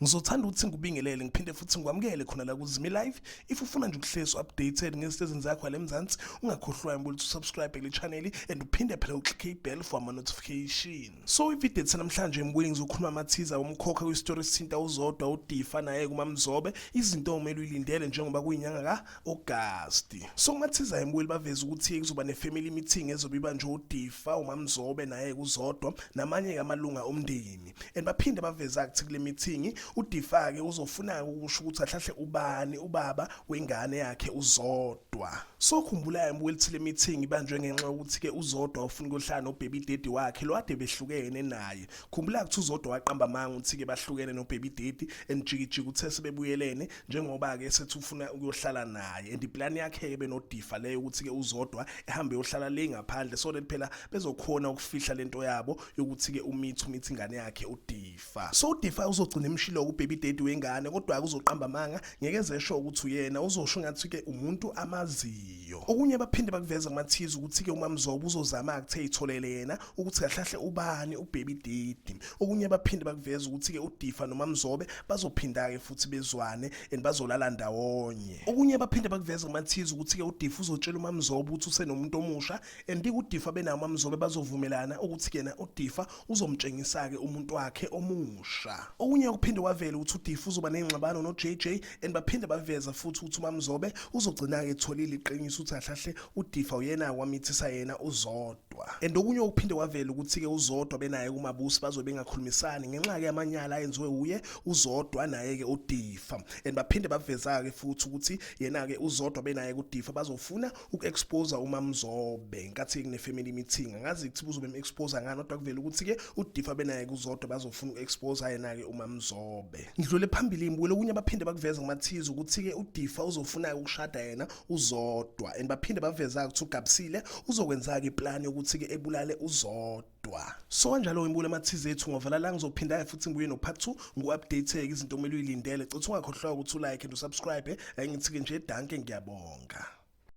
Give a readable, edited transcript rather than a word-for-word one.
Ngizothanda ukuthi ngikubingelele ngiphinde futhi ngikwamukele khona la kuZimi Live. If ufuna nje ukuhlezi updated ngezinto ezenzakho la eMzansi, ungakhohlwa ukuthi usubscribe kule channel and uphinde phela uclick ibell for ama notification. So ivideo namhlanje ngibuyile ngizokhuluma amathiza Umkhokha kwistory esithinta uZodwa uDifa naye kuMaMzobe, izinto omele uyilindele njengoba kuyinyanga kaAugust. So kumathiza ngibuyile baveza ukuthi kuzoba ne-family meeting ezobe ibanjwe uDifa, uMaMzobe naye kuZodwa namanye amalunga omndeni. And baphinde baveza ukuthi kule meeting uDifa ke uzofuna ukusho ukuthi ahlahle ubani ubaba wengane yakhe uZodwa. So khumbula ukuthi le meeting ibanjwe ngenxa ukuthi ke uZodwa ufuna ukuhlala nobaby daddy wakhe lo ade behlukene naye. Khumbula ukuthi uZodwa waqamba amanga ukuthi ke bahlukene nobaby daddy enjikijiki uthe sebebuyelene njengoba ke sethi ufuna ukuyohlala naye. And iplan yakhe ebe noDifa leyo ukuthi ke uZodwa ehambe yohlala le ngaphandle so that phela bezokhona ukufihla lento yabo yokuthi ke umithi ingane yakhe uDifa. So uDifa uzogcina imshilo kubaby daddy wengane kodwa akuzoqamba amanga ngeke zesho ukuthi uyena uzosho ngathi ke umuntu amaziyo. Okunye baphinde bakuveza kumathiza ukuthi ke uMaMzobe uzozama ukuthe itholele yena ukuthi kahlahle ubani ubaby daddy. Okunye baphinde bakuveza ukuthi ke uDifa noMaMzobe bazophinda ke futhi bezwane and bazolala ndawonye. Okunye baphinde bakuveza kumathiza ukuthi ke uDifa uzotshela uMaMzobe ukuthi usenomuntu omusha and uDifa benayo uMaMzobe bazovumelana ukuthi kena uDifa uzomtshengisa ke umuntu wakhe omusha. Okunye kuphinde wavela ukuthi uDifa uzoba nengxabano noJJ and baphinde baveza futhi ukuthi uMaMzobe uzogcina ke etholile iqiniso ukuthi ahlahle uDifa uyena kwamithisa yena uZodwa. And okunye ukuphinde wavela ukuthi ke uZodwa benaye kumabusi bazobe bengakhulumisani ngenxa ke amanyala ayenziwe uye uZodwa naye ke uDifa. And baphinde baveza ke futhi ukuthi yena ke uZodwa benaye kuDifa bazofuna ukuexpose uMaMzobe nkathi kune family meeting. Angazi ukuthi buzobe emexpose ngani kodwa kuvela ukuthi ke uDifa benaye kuZodwa bazofuna ukuexpose yena ke uMaMzobe. Ngidlule phambili imbulo okunye baphinde bakuveza kumathiza ukuthi ke uDifa uzofuna ukushada yena uZodwa and baphinde baveza ukuthi uGabisile uzokwenza ke iplan yokuthi ke ebulale uZodwa. So kanjalo imbulo amathiza ethu ngovala la ngizophinda futhi ngibuye no part 2 ngu-update izinto omele uyilindele. Citha ungakhohlwa ukuthi ulike and usubscribe. Ngithi ke nje danke ngiyabonga.